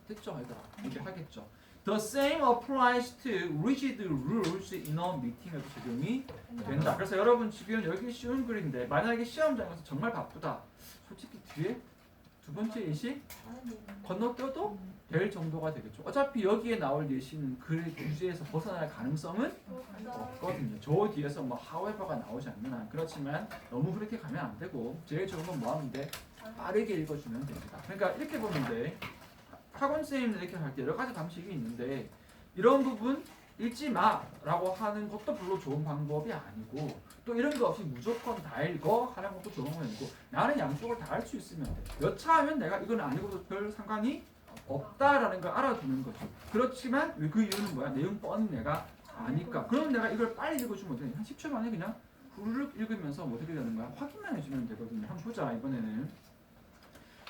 됐죠, 얘들아. 이게 하겠죠. The same applies to rigid rules in a meeting에도 적용이 된다. 그래서 여러분 지금 여기 쉬운 글인데 만약에 시험장에서 정말 바쁘다. 솔직히 뒤에 두 번째 예시 건너뛰어도 될 정도가 되겠죠. 어차피 여기에 나올 예시는 그 주제에서 벗어날 가능성은 없거든요. 저 뒤에서 뭐 however가 나오지 않는 한 그렇지만 너무 그렇게 가면 안 되고 제일 좋은 건 뭐 하면 돼? 빠르게 읽어주면 됩니다. 그러니까 이렇게 보면 돼. 학원 선생님들 이렇게 할 때 여러 가지 방식이 있는데 이런 부분 읽지 마라고 하는 것도 별로 좋은 방법이 아니고 또 이런 거 없이 무조건 다 읽어 하는 것도 좋은 건 아니고 나는 양쪽을 다 할 수 있으면 돼. 여차하면 내가 이건 아니고도 별 상관이 없다라는 걸 알아두는 거죠. 그렇지만 그 이유는 뭐야? 내용 뻔히 내가 아니까. 그럼 내가 이걸 빨리 읽어주면 돼. 한 10초 만에 그냥 후루룩 읽으면서 뭐 어떻게 되는 거야? 확인만 해주면 되거든요. 한번 보자 이번에는.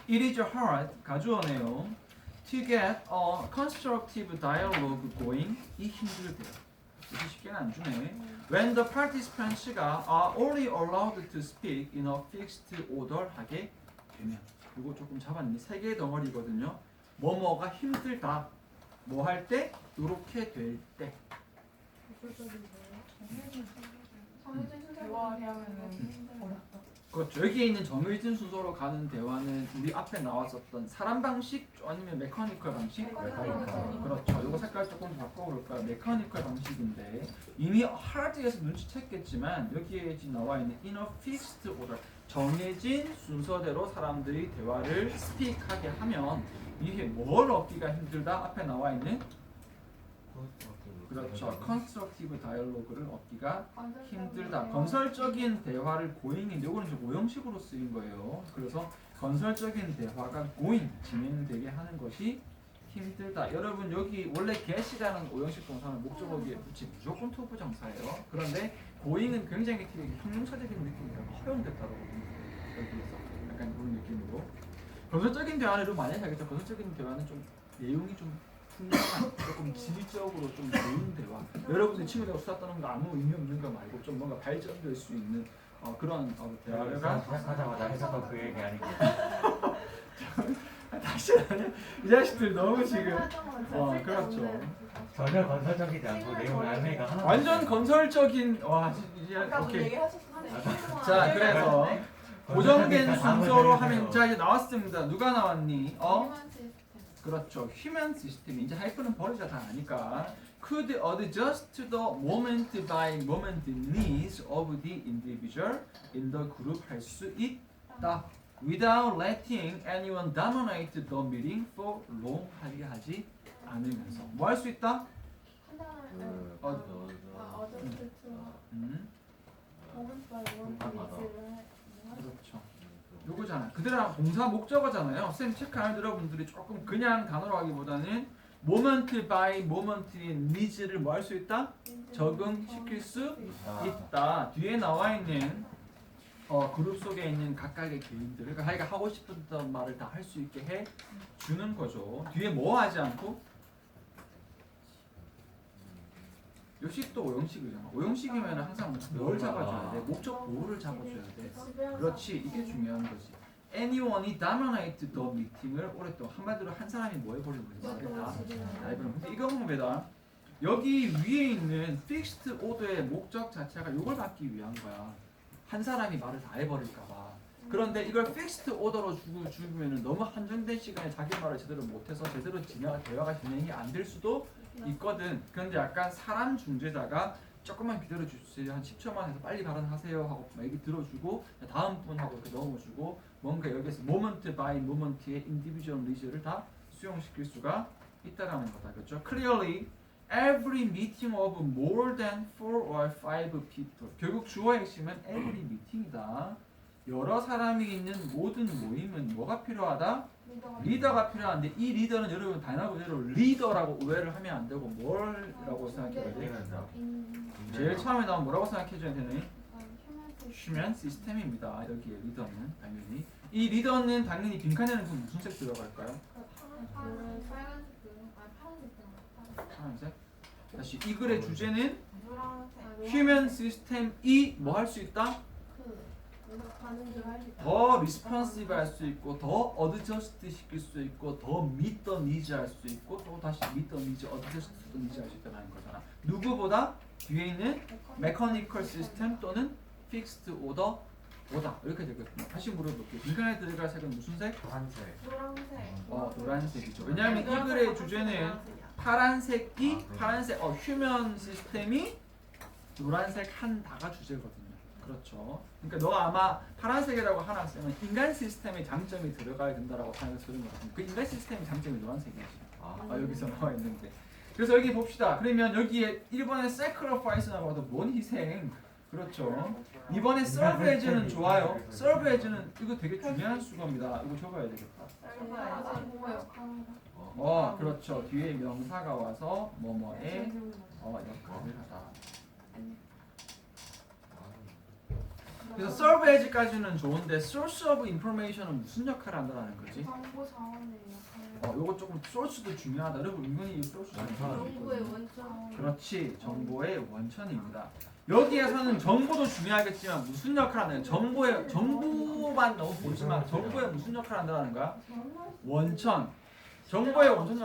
It is hard 가주어네요. To get a constructive dialogue going 이 힘들대요. 이렇게 쉽게는 안 주네. When the participants are only allowed to speak in a fixed order 하게 되면 이거 조금 잡았니? 세 개의 덩어리거든요. 뭐뭐가 힘들다. 뭐 할 때? 요렇게 될 때. 정해진 순서로 대화하면은 어렵다. 그렇죠. 여기에 있는 정해진 순서로 가는 대화는 우리 앞에 나왔었던 사람 방식 아니면 메커니컬 방식? 그렇죠. 이거 색깔 조금 바꿔볼까요? 메커니컬 방식인데 이미 하드에서 눈치챘겠지만 여기에 지금 나와 있는 in a fixed order 정해진 순서대로 사람들이 대화를 스피크하게 하면 이게 뭘 얻기가 힘들다? 앞에 나와 있는 그렇죠. 컨스트럭티브 다이얼로그를 얻기가 힘들다. 건설적인 대화를 고잉인데 이거는 이제 오형식으로 쓰인 거예요. 그래서 건설적인 대화가 고잉 진행되게 하는 것이 힘들다. 여러분 여기 원래 get이라는 오형식 동사는 목적어기에 붙이 무조건 to 부정사예요. 그런데 고잉은 굉장히 형용사적인 느낌이라 허용됐다고 보면 돼요. 여기에서 약간 그런 느낌으로 건설적인 대화를 많이 하겠죠. 건설적인 대화는 좀 내용이 좀 풍성한 조금 질적으로 좀 좋은 대화. 여러분들 친구들하고 수다 떠는 거 아무 의미 없는 거 말고 좀 뭔가 발전될 수 있는 그런 대화가 시작하자마자 했었던 그 얘기 아니고 다시 하냐? 이 자식들 너무 지금 그렇죠. 전혀 건설적이지 않고 내용 알맹이가 하나도 완전 없어요. 건설적인 와 이제 아까 오케이. 얘기하셨잖아요. 자 그래서 고정된 건설적인 순서로 다 하면 자 이제 나왔습니다. 누가 나왔니? 휴먼 시스템. 그렇죠. 휴먼 시스템 이제 하이픈은 버리자 다 아니까 could adjust to the moment by moment needs of the individual in the group 할 수 있다. without letting anyone dominate the meeting for long 하지 않으면서 뭐 할 수 있다? 판단을 어저스트 투 모먼트 바이 모먼트 위즈를 그렇죠. 요거잖아. 그대로 동사 목적어잖아요. 쌤 체크하는 여러분들이 조금 그냥 단어로 하기보다는 moment by moment의 needs를 뭐 할 수 있다? 적응시킬 수 있다. 뒤에 나와 있는 그룹 속에 있는 각각의 개인들, 그러니까 자기가 하고 싶었던 말을 다 할 수 있게 해 주는 거죠. 뒤에 뭐 하지 않고? 역시 또 오형식이잖아. 오형식이면 항상 뭘 잡아줘야 돼? 목적 보호를 잡아줘야 돼. 그렇지, 이게 중요한 거지. anyone이 dominate the meeting을 오랫동안 한마디로 한 사람이 뭐 해버리는 거지 말이다. 근데 이거 보면 여기 위에 있는 fixed order의 목적 자체가 이걸 받기 위한 거야. 한 사람이 말을 다 해버릴까봐. 그런데 이걸 fixed order로 주면은 너무 한정된 시간에 자기 말을 제대로 못해서 제대로 대화가 진행이 안 될 수도 있거든. 그런데 약간 사람 중재자가 조금만 기다려 주세요. 한 10초만 해서 빨리 발언하세요 하고 얘기 들어주고 다음 분하고 이렇게 넘어주고 뭔가 여기서 moment by moment의 individualism을 다 수용시킬 수가 있다라는 거다. 그렇죠? Clearly, every meeting of more than 4 or 5 people. 결국 주어의 핵심은 every meeting이다. 여러 사람이 있는 모든 모임은 뭐가 필요하다? 리더가 필요한데 이 리더는 여러분 단어 그대로 리더라고 오해를 하면 안 되고 뭐라고 생각해야 돼? 제일 처음에 나온 뭐라고 생각해줘야 되니? 휴먼 시스템입니다. 여기에 리더는 당연히 이 리더는 당연히 빈칸에는 그럼 무슨 색 들어갈까요? 파란색. 다시 이 글의 주제는 휴먼 시스템이 뭐 할 수 있다? 더 리스폰시브 할 수 있고 더 어드저스트 시킬 수 있고 더 meet the needs 할 수 있고 또 다시 meet the needs, 어드저스트 the needs 할 수 있다는 거잖아. 누구보다 뒤에 있는 mechanical system 또는 fixed order 보다 이렇게 되거든요. 다시 물어볼게요. 빈칸에 들어갈 색은 무슨 색? 파란색. 노란색이죠. 왜냐하면 이 글의 주제는 파란색이 파란색 휴먼 시스템이 노란색 한 다가 주제거든요. 그렇죠. 그러니까 너가 아마 파란색이라고 하나 쓰면 인간 시스템의 장점이 들어가야 된다라고 생각해서 그런 것 같은데 그 인간 시스템의 장점이 노란색이지. 여기서 나와 있는데. 그래서 여기 봅시다. 그러면 여기에 1번에 sacrifice라고 하도 뭔 희생? 그렇죠. 이번에 serve as는 좋아요. serve as는 이거 되게 중요한 수거입니다. 이거 적어야 되겠다. 그렇죠. 뒤에 명사가 와서 뭐뭐의 역할을 하다. 그래서 serve as까지는 좋은데 source of information은 무슨 역할을 한다는 거지? 정보 자원의 역할. 요거 조금 source도 중요하다. 여러분 이건이 source 정보의 원천. 그렇지. 정보의 원천입니다. 여기에서는 정보도 중요하겠지만 무슨 역할을 하는 거야? 정보만 너무 보지만 정보에 무슨 역할을 한다는 거야? 원천. 정보의 원천